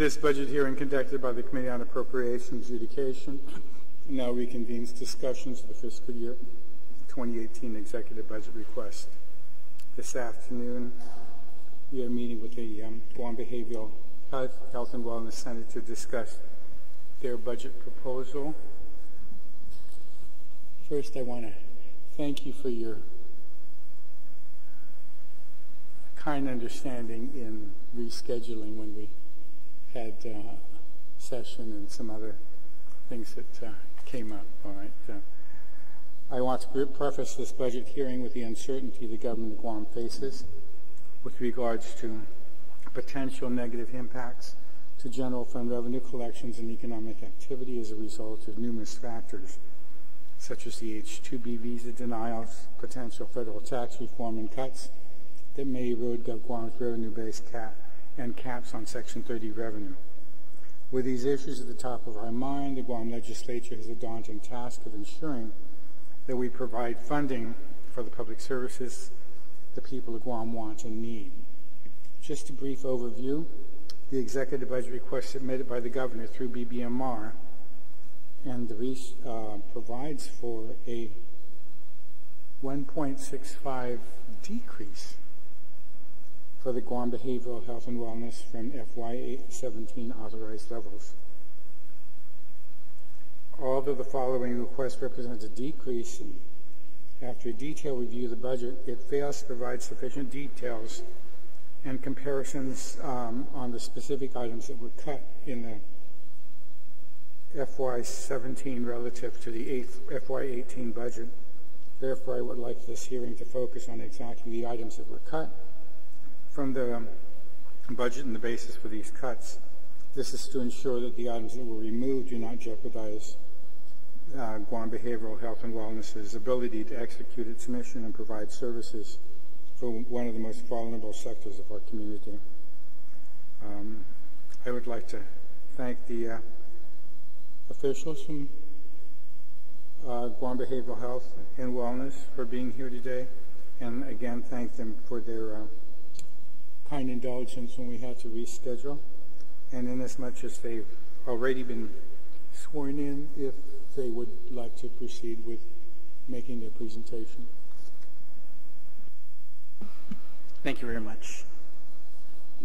This budget hearing conducted by the Committee on Appropriations Adjudication now reconvenes discussions of the fiscal year 2018 executive budget request. This afternoon, we are meeting with the Guam Behavioral Health and Wellness Center to discuss their budget proposal. First, I want to thank you for your kind understanding in rescheduling when we had session and some other things that came up. All right. I want to preface this budget hearing with the uncertainty the government of Guam faces with regards to potential negative impacts to general fund revenue collections and economic activity as a result of numerous factors, such as the H-2B visa denials, potential federal tax reform and cuts that may erode Guam's revenue base and caps on Section 30 revenue. With these issues at the top of our mind, the Guam Legislature has a daunting task of ensuring that we provide funding for the public services the people of Guam want and need. Just a brief overview, the executive budget request submitted by the governor through BBMR and provides for a 1.65 decrease for the Guam Behavioral Health and Wellness from FY17 authorized levels. Although the following request represents a decrease, and after a detailed review of the budget, it fails to provide sufficient details and comparisons on the specific items that were cut in the FY17 relative to the FY18 budget. Therefore, I would like this hearing to focus on exactly the items that were cut from the budget and the basis for these cuts. This is to ensure that the items that were removed do not jeopardize Guam Behavioral Health and Wellness's ability to execute its mission and provide services for one of the most vulnerable sectors of our community. I would like to thank the officials from Guam Behavioral Health and Wellness for being here today, and again thank them for their kind indulgence when we had to reschedule, and inasmuch as they've already been sworn in, if they would like to proceed with making their presentation. Thank you very much.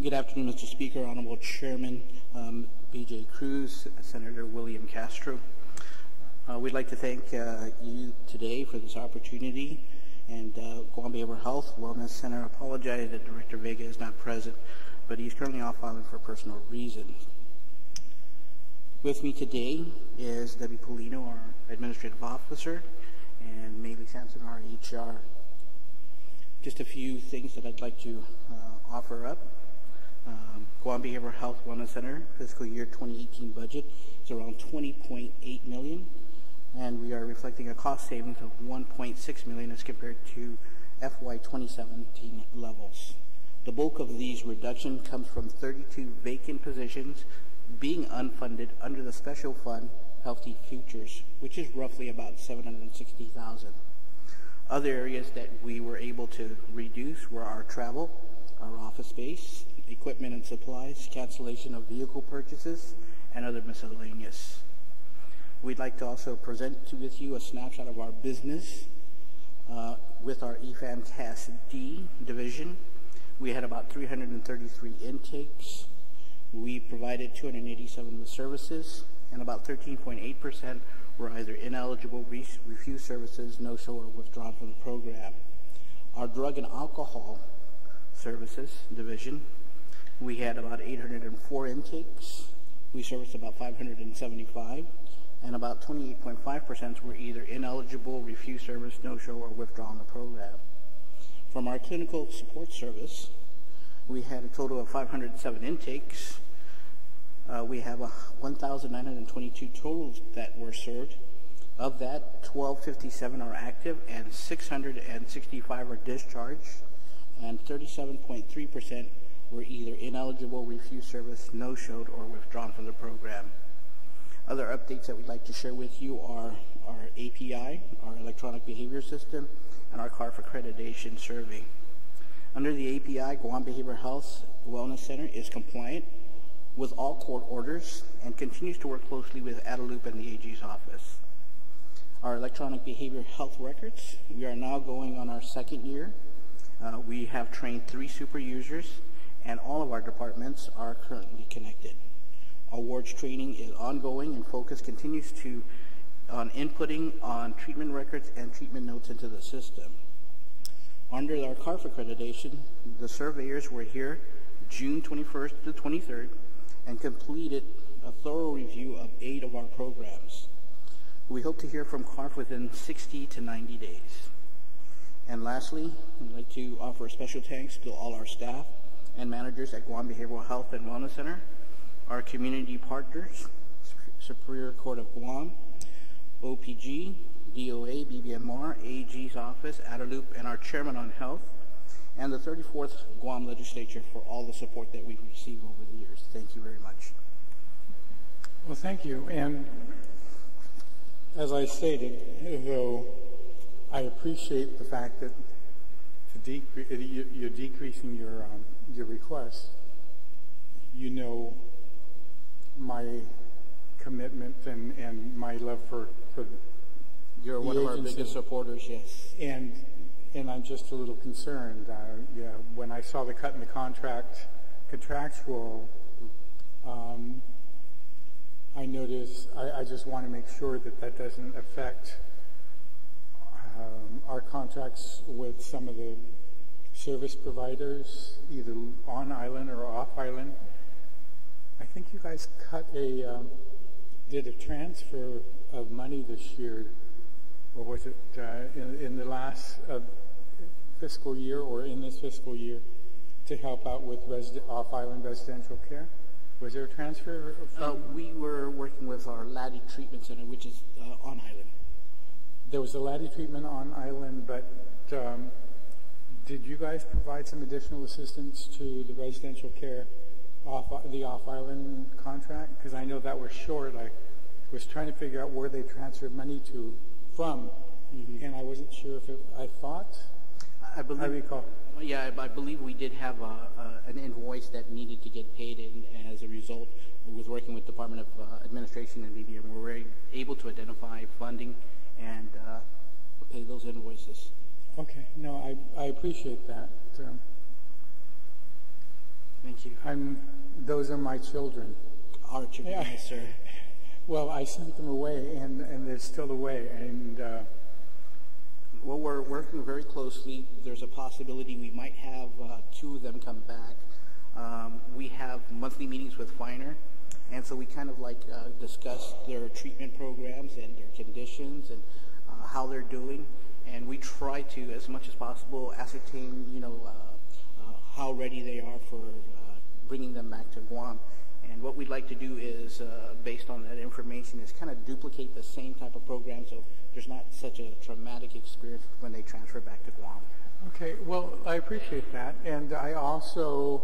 Good afternoon, Mr. Speaker, Honorable Chairman B.J. Cruz, Senator William Castro. We'd like to thank you today for this opportunity, and Guam Behavioral Health Wellness Center apologizes that Director Vega is not present, but he's currently off island for personal reasons. With me today is Debbie Polino, our Administrative Officer, and Maylee Sampson, our HR. Just a few things that I'd like to offer up. Guam Behavioral Health Wellness Center fiscal year 2018 budget is around $20.8 million, and we are reflecting a cost savings of $1.6 million as compared to FY 2017 levels. The bulk of these reductions comes from 32 vacant positions being unfunded under the special fund Healthy Futures, which is roughly about $760,000. Other areas that we were able to reduce were our travel, our office space, equipment and supplies, cancellation of vehicle purchases, and other miscellaneous. We'd like to also present with you a snapshot of our business with our EFAM-CAS-D division. We had about 333 intakes. We provided 287 with services, and about 13.8% were either ineligible, refused services, no-show, or withdrawn from the program. Our drug and alcohol services division, we had about 804 intakes. We serviced about 575, and about 28.5% were either ineligible, refused service, no-show, or withdrawn the program. From our clinical support service, we had a total of 507 intakes. We have 1,922 totals that were served. Of that, 1,257 are active and 665 are discharged, and 37.3% were either ineligible, refused service, no-showed, or withdrawn from the program. Other updates that we'd like to share with you are our API, our electronic behavior system, and our CARF accreditation survey. Under the API, Guam Behavioral Health Wellness Center is compliant with all court orders and continues to work closely with Guadalupe and the AG's office. Our electronic behavior health records, we are now going on our second year. We have trained 3 super users, and all of our departments are currently connected. Our wards training is ongoing, and focus continues on inputting on treatment records and treatment notes into the system. Under our CARF accreditation, the surveyors were here June 21st to 23rd and completed a thorough review of 8 of our programs. We hope to hear from CARF within 60 to 90 days. And lastly, I'd like to offer a special thanks to all our staff and managers at Guam Behavioral Health and Wellness Center, our community partners, Superior Court of Guam, OPG, DOA, BBMR, AG's office, Guadalupe, and our chairman on health, and the 34th Guam Legislature for all the support that we've received over the years. Thank you very much. Well, thank you. And as I stated, though I appreciate the fact that you're decreasing your request, you know my commitment and my love for you're one of our biggest supporters, yes. And I'm just a little concerned. When I saw the cut in the contractual, I noticed, I just want to make sure that doesn't affect our contracts with some of the service providers, either on island or off island. I think you guys did a transfer of money this year, or was it in the last fiscal year or in this fiscal year, to help out with off-island residential care? Was there a transfer? We were working with our Laddie Treatment Center, which is on island. There was a Laddie treatment on island, but did you guys provide some additional assistance to the residential care the off-island contract? Because I know that was short. I was trying to figure out where they transferred money from, and I wasn't sure if I recall. Yeah, I believe we did have an invoice that needed to get paid, and as a result, we was working with Department of Administration and BBM. We were able to identify funding and pay those invoices. Okay, no, I appreciate that. Thank you. Those are my children. Our children, yeah. Yes, sir. Well, I sent them away, and they're still away, and well, we're working very closely. There's a possibility we might have 2 of them come back. We have monthly meetings with Finer, and so we kind of discuss their treatment programs and their conditions and how they're doing, and we try to, as much as possible, ascertain, how ready they are for bringing them back to Guam. And what we'd like to do is, based on that information, is kind of duplicate the same type of program so there's not such a traumatic experience when they transfer back to Guam. Okay, well, I appreciate that. And I also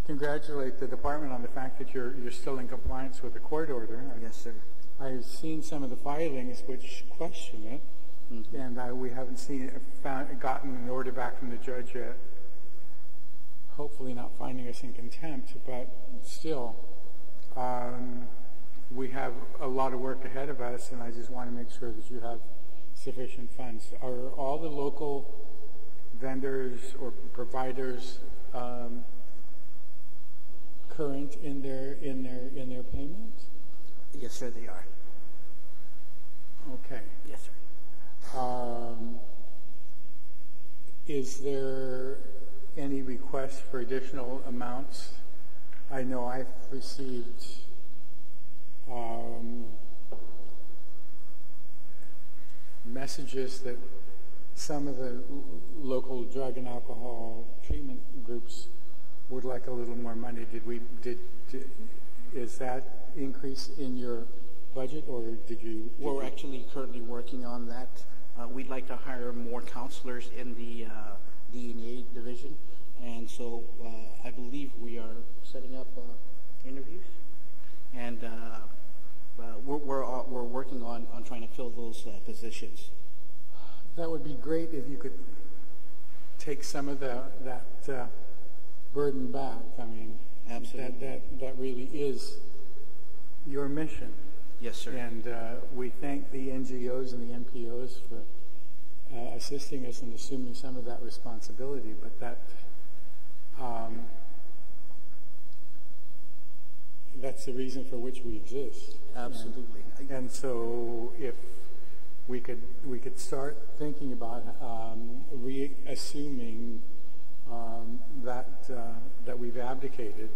congratulate the department on the fact that you're still in compliance with the court order. Yes, sir. I've seen some of the filings which question it, and we haven't gotten an order back from the judge yet. Hopefully not finding us in contempt, but still, we have a lot of work ahead of us, and I just want to make sure that you have sufficient funds. Are all the local vendors or providers current in their payment? Yes, sir, they are. Okay. Yes, sir. Is there any request for additional amounts? I know I've received messages that some of the local drug and alcohol treatment groups would like a little more money. Is that increase in your budget, or We're actually currently working on that. We'd like to hire more counselors in the D&A division, and so I believe we are setting up interviews, and we're working on trying to fill those positions. That would be great if you could take some of that burden back. I mean, Absolutely. that really is your mission. Yes, sir. And we thank the NGOs and the NPOs for assisting us in assuming some of that responsibility, but that's the reason for which we exist. Absolutely. And so if we could start thinking about reassuming that we've abdicated,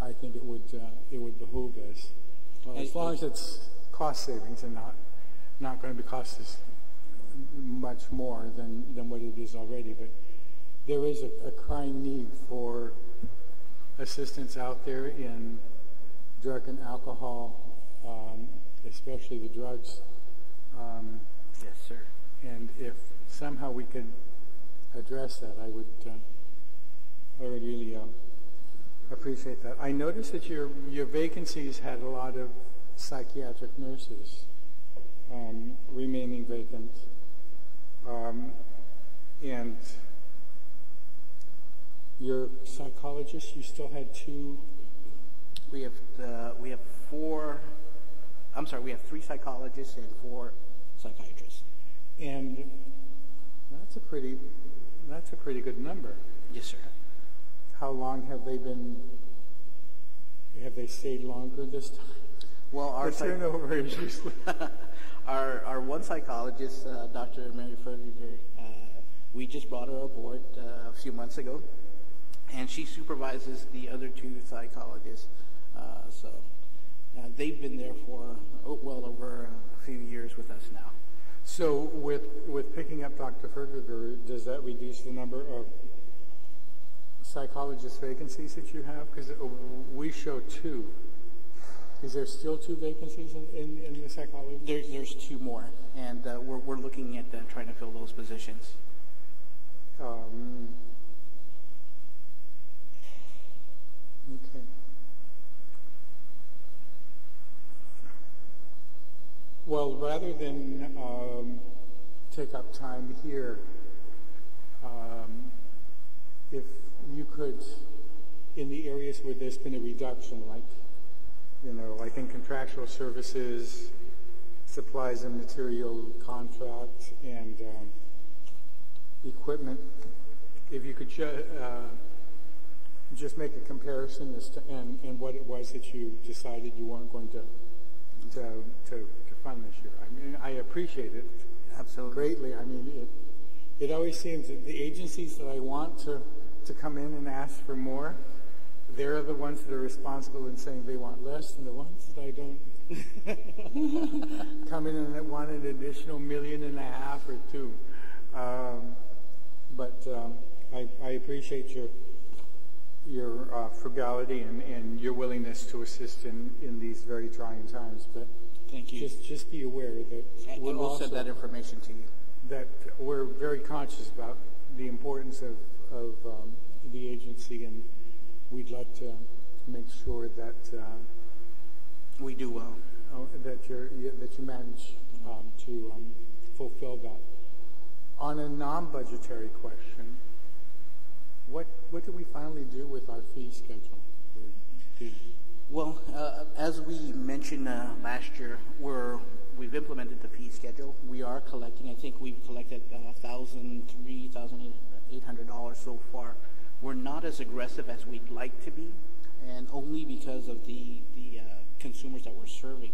I think it would behoove us, as long as it's cost savings and not going to cost us much more than what it is already. But there is a crying need for assistance out there in drug and alcohol, especially the drugs. Yes, sir. And if somehow we could address that, I would really appreciate that. I noticed that your vacancies had a lot of psychiatric nurses remaining vacant, and your psychologists, you still had two. We have four. I'm sorry. We have 3 psychologists and 4 psychiatrists. And that's a pretty good number. Yes, sir. How long have they been? Have they stayed longer this time? Well, our turnover is usually our one psychologist, Dr. Mary Ferguson, we just brought her aboard a few months ago, and she supervises the other 2 psychologists. So they've been there for well over a few years with us now. So with picking up Dr. Ferguson, does that reduce the number of psychologist vacancies that you have? Because we show 2. Is there still 2 vacancies in the psychology? There's 2 more, and we're looking at trying to fill those positions. Okay. Well, rather than take up time here, if you could, in the areas where there's been a reduction, like in contractual services, supplies and material, contract, and equipment, if you could just make a comparison as to and what it was that you decided you weren't going to fund this year. I mean, I appreciate it absolutely greatly. I mean, it always seems that the agencies that I want to come in and ask for more, they're the ones that are responsible in saying they want less, and the ones that I don't come in and want an additional $1.5 million or $2 million. But I appreciate your frugality and your willingness to assist in these very trying times. But thank you. Just be aware that we'll send that information to you. That we're very conscious about the importance of the agency, and we'd like to make sure that we do well. That you manage to fulfill that. On a non-budgetary question, what do we finally do with our fee schedule? Well, as we mentioned last year, we've implemented the fee schedule. We are collecting. I think we've collected $1,800 so far. We're not as aggressive as we'd like to be, and only because of the consumers that we're serving.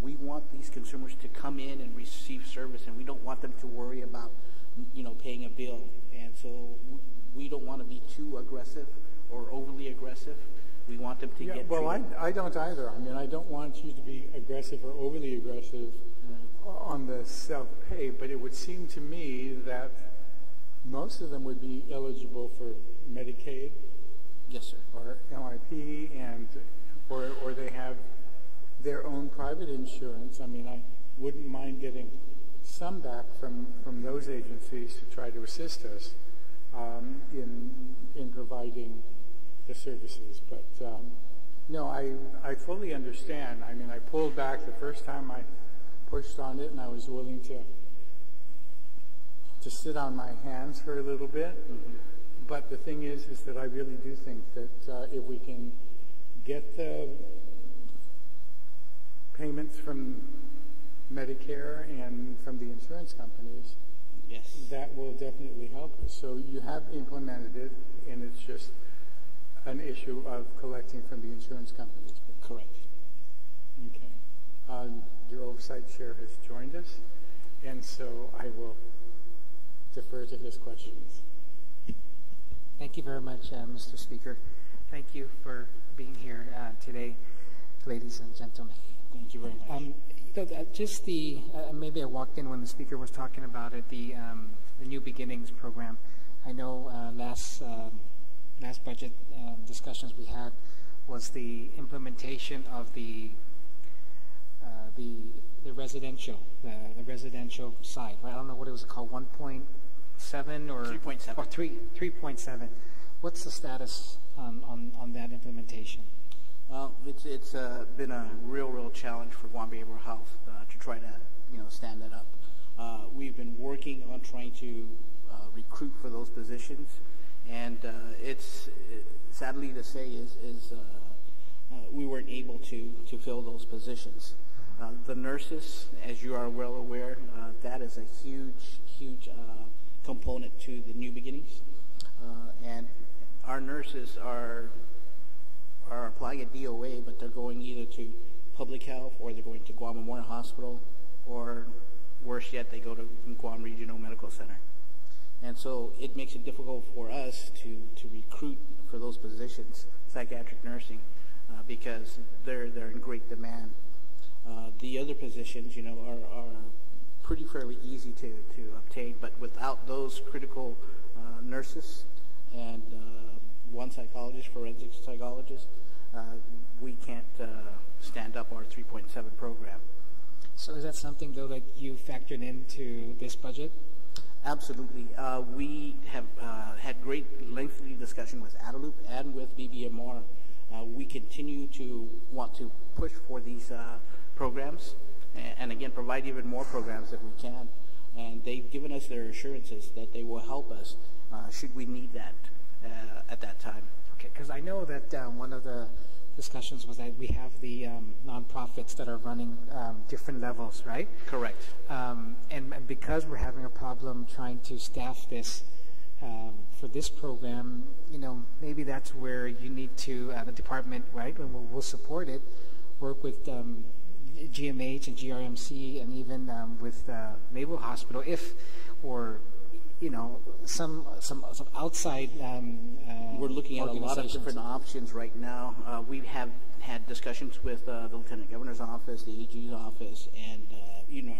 We want these consumers to come in and receive service, and we don't want them to worry about, paying a bill. And so we don't want to be too aggressive or overly aggressive. We want them to get well, I don't either. I mean, I don't want you to be aggressive or overly aggressive on the self-pay, but it would seem to me that most of them would be eligible for Medicaid. Yes, sir. Or MIP, or they have their own private insurance. I mean, I wouldn't mind getting some back from those agencies to try to assist us in providing the services. But no, I fully understand. I mean, I pulled back the first time I pushed on it, and I was willing to sit on my hands for a little bit. But the thing is that I really do think that if we can get the payments from Medicare and from the insurance companies, Yes. that will definitely help us. So you have implemented it, and it's just an issue of collecting from the insurance companies. Correct. Okay. Your oversight chair has joined us, and so I will defer to his questions. Thank you very much, Mr. Speaker. Thank you for being here today, ladies and gentlemen. Thank you very much. Just maybe I walked in when the speaker was talking about it, the New Beginnings program. I know last budget discussions we had was the implementation of the residential side. Right? I don't know what it was called, 1.7 or 3.7. or 3.7. What's the status on that implementation? Well, it's been a real challenge for Guam Behavioral Health to try to stand that up. We've been working on trying to recruit for those positions, and it's sadly to say is we weren't able to fill those positions. The nurses, as you are well aware, that is a huge component to the New Beginnings, and our nurses are applying a DOA, but they're going either to public health or they're going to Guam Memorial Hospital, or worse yet, they go to Guam Regional Medical Center. And so it makes it difficult for us to recruit for those positions, psychiatric nursing, because they're in great demand. The other positions, are pretty fairly easy to obtain, but without those critical nurses and one psychologist, forensic psychologist, we can't stand up our 3.7 program. So is that something, though, that you factored into this budget? Absolutely. We have had great lengthy discussion with Adaloop and with BBMR. We continue to want to push for these programs and again, provide even more programs if we can. And they've given us their assurances that they will help us should we need that at that time. Okay, because I know that one of the discussions was that we have the nonprofits that are running different levels, right? Correct. And because we're having a problem trying to staff this for this program, maybe that's where you need to, the department, right, and we'll support it, work with GMH and GRMC and even with Naval Hospital, some outside we're looking at a lot of different options right now. We have had discussions with the Lieutenant Governor's office, the AG's office, and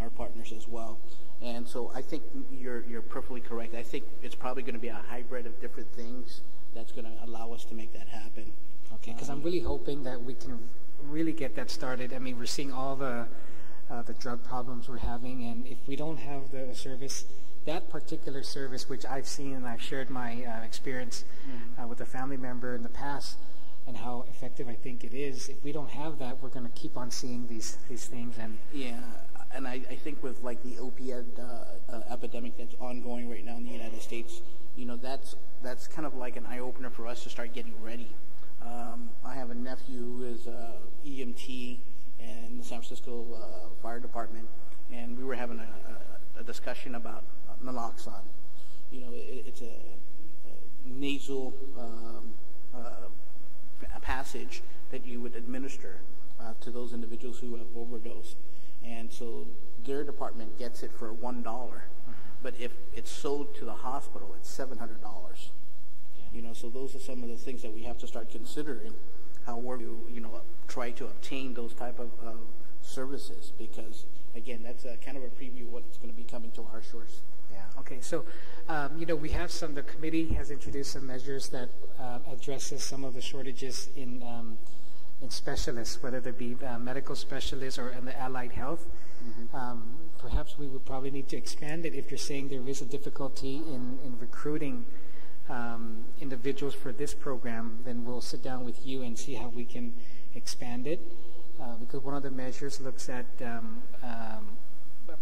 our partners as well. And so I think you're perfectly correct. I think it's probably going to be a hybrid of different things that's going to allow us to make that happen. Okay, because I'm really hoping that we can really get that started. I mean, we're seeing all the drug problems we're having, and if we don't have the service, that particular service, which I've seen and I've shared my experience with a family member in the past and how effective I think it is, if we don't have that, we're going to keep on seeing these things. And yeah, and I think with like the opioid epidemic that's ongoing right now in the United States, that's kind of like an eye-opener for us to start getting ready. I have a nephew who is EMT in the San Francisco Fire Department, and we were having a discussion about naloxone. It's a nasal passage that you would administer to those individuals who have overdosed. And so their department gets it for $1. But if it's sold to the hospital, it's $700. So those are some of the things that we have to start considering how we're try to obtain those type of services, because again, that's a kind of a preview of what's going to be coming to our shores. Yeah. Okay. So, we have the committee has introduced some measures that addresses some of the shortages in specialists, whether they be medical specialists or in the allied health. Perhaps we would probably need to expand it if you're saying there is a difficulty in recruiting individuals for this program. Then we'll sit down with you and see how we can expand it. Because one of the measures looks at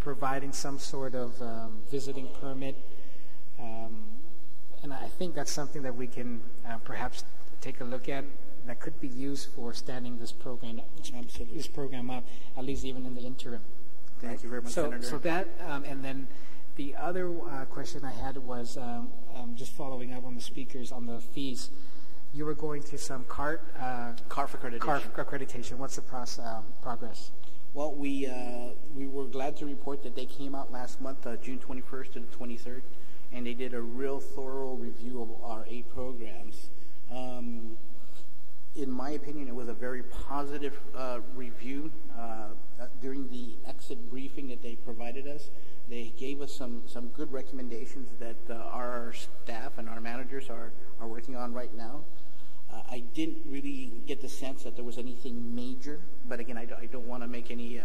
providing some sort of visiting permit And I think that's something that we can perhaps take a look at that could be used for standing this program up, at least even in the interim. Thank you very much, Senator. So that, and then the other question I had was just following up on the speakers on the fees. You were going to some CART for accreditation. What's the progress? Well, we were glad to report that they came out last month, June 21st to the 23rd, and they did a real thorough review of our 8 programs. In my opinion, it was a very positive review. During the exit briefing that they provided us, they gave us some good recommendations that our staff and our managers are working on right now. I didn't really get the sense that there was anything major, but again, I don't want to make any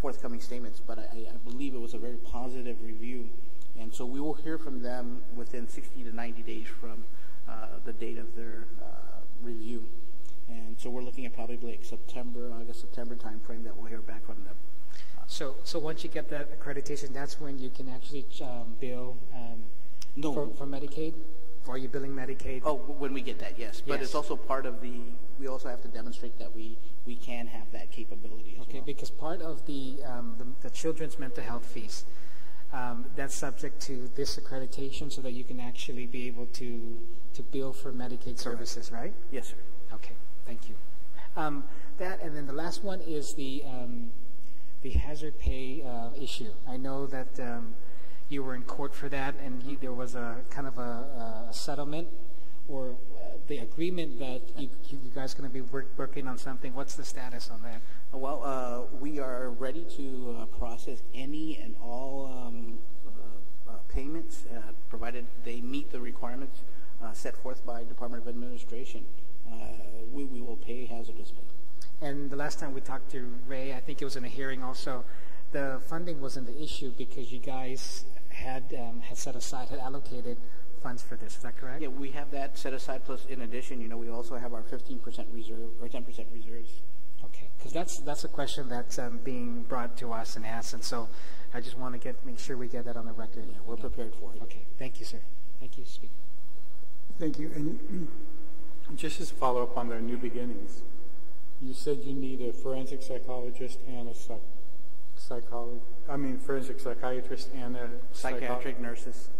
forthcoming statements, but I believe it was a very positive review. And so we will hear from them within 60 to 90 days from the date of their review. And so we're looking at probably like September time frame that we'll hear back from them. So once you get that accreditation, that's when you can actually bill for Medicaid? Or are you billing Medicaid? Oh, when we get that, yes. But it's also part of we also have to demonstrate that we can have that capability as well. Because part of the children's mental health fees, that's subject to this accreditation so that you can actually be able to bill for Medicaid services, right? Yes, sir. Okay, thank you. That, and then the last one is the hazard pay issue. I know that you were in court for that, and there was a kind of a settlement or the agreement that you guys are going to be working on something. What's the status on that? Well, we are ready to process any and all payments, provided they meet the requirements set forth by Department of Administration. We will pay hazardous pay. And the last time we talked to Ray, I think it was in a hearing also, the funding wasn't the issue because you guys had set aside, had allocated funds for this. Is that correct? Yeah, we have that set aside. Plus, in addition, we also have our 15% reserve or 10% reserves. Okay, because that's a question that's being brought to us and asked, and so I just want to make sure we get that on the record. Yeah, we're prepared for it. Okay, thank you, sir. Thank you, Speaker. Thank you. And just as a follow-up on the New Beginnings, you said you need a forensic psychologist and a forensic psychiatrist and a psychiatric nurses.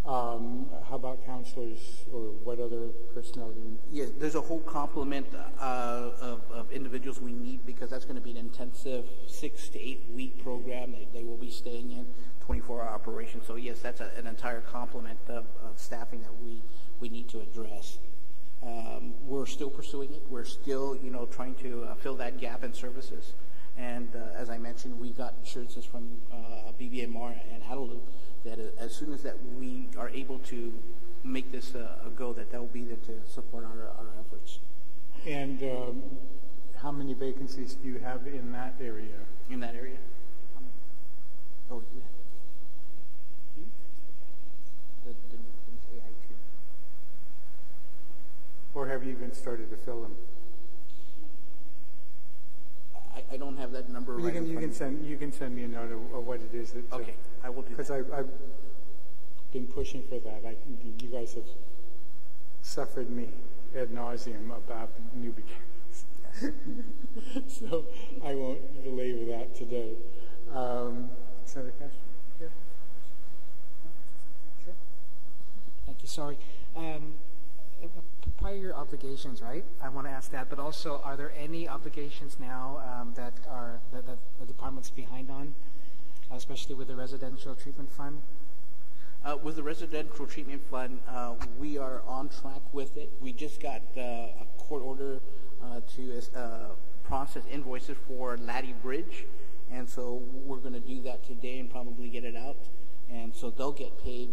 How about counselors or what other personnel do you need? Yes, there's a whole complement of individuals we need because that's going to be an intensive 6 to 8 week program that they will be staying in, 24-hour operation. So yes, that's an entire complement of staffing that we need to address. We're still pursuing it. We're still, trying to fill that gap in services. And as I mentioned, we got assurances from BBMR and Adelup that as soon as that we are able to make this a go, that will be there to support our efforts. And how many vacancies do you have in that area? In that area? Oh, yeah. The AI2. Or have you even started to fill them? I don't have that number right in front of me. You can send me a note of what it is that. Okay, I will do that. Because I've been pushing for that. You guys have suffered me ad nauseum about New Beginnings. Yes. So I won't belabor that today. Is that a question? Yeah. Sure. Thank you. Sorry. Prior obligations, right? I want to ask that, but also, are there any obligations now that the department's behind on, especially with the residential treatment fund? With the residential treatment fund, we are on track with it. We just got a court order to process invoices for Laddie Bridge, and so we're going to do that today and probably get it out, and so they'll get paid.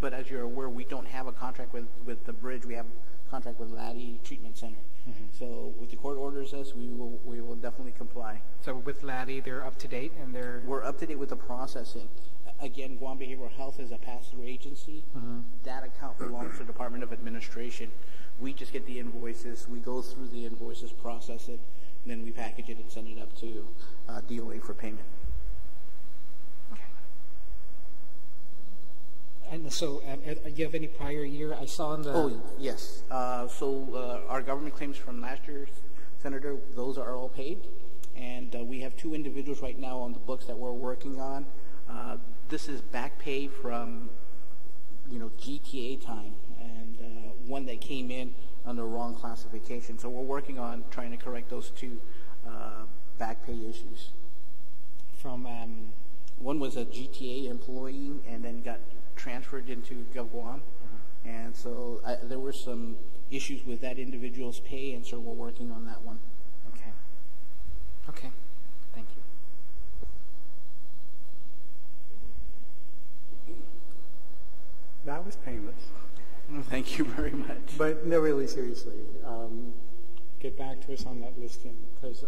But as you're aware, we don't have a contract with the bridge. We have a contract with Laddie Treatment Center. Mm-hmm. So with the court orders us, we will definitely comply. So with Laddie, they're up to date and we're up to date with the processing. Again, Guam Behavioral Health is a pass-through agency. Mm-hmm. That account belongs to the Department of Administration. We just get the invoices. We go through the invoices, process it, and then we package it and send it up to DOA for payment. And so, do you have any prior year? I saw in the... Oh, yes. Our government claims from last year, Senator, those are all paid. And we have 2 individuals right now on the books that we're working on. This is back pay from, GTA time, and one that came in under wrong classification. So we're working on trying to correct those 2 back pay issues. From... One was a GTA employee and then got transferred into Guam. And so there were some issues with that individual's pay, and so we're working on that one. Okay. Okay. Thank you. That was painless. Thank you very much. But no, really seriously, get back to us on that listing, because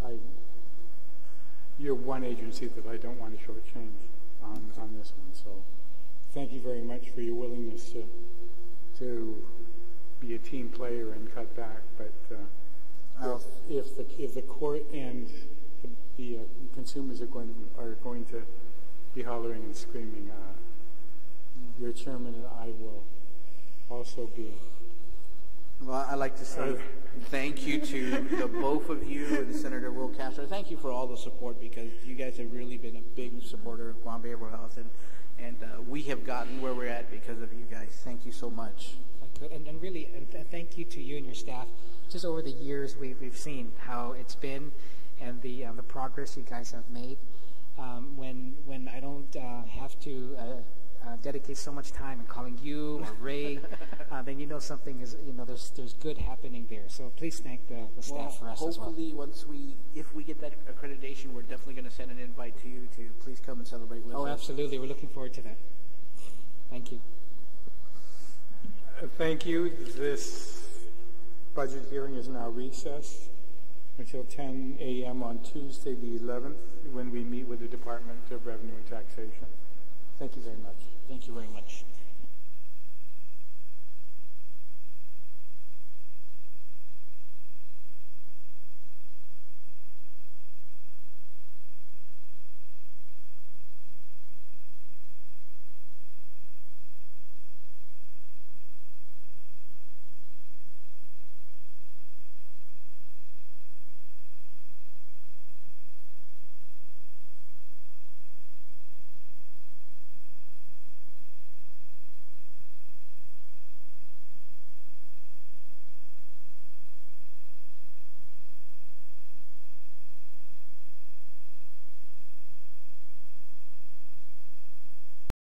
you're one agency that I don't want to shortchange on this one. So thank you very much for your willingness to be a team player and cut back. But if the court and the consumers are going to be hollering and screaming, your chairman and I will also be. Well, I'd like to say thank you to the both of you and Senator Will Castro. Thank you for all the support, because you guys have really been a big supporter of Guam Behavioral Health, and we have gotten where we're at because of you guys. Thank you so much. And really, thank you to you and your staff. Just over the years, we've seen how it's been, and the progress you guys have made. When I don't have to dedicate so much time in calling you or Ray, then something is, there's good happening there. So please thank the staff for us as well. Hopefully, if we get that accreditation, we're definitely going to send an invite to you to please come and celebrate with us. Oh, absolutely. We're looking forward to that. Thank you. Thank you. This budget hearing is now recessed until 10 a.m. on Tuesday the 11th, when we meet with the Department of Revenue and Taxation. Thank you very much. Thank you very much.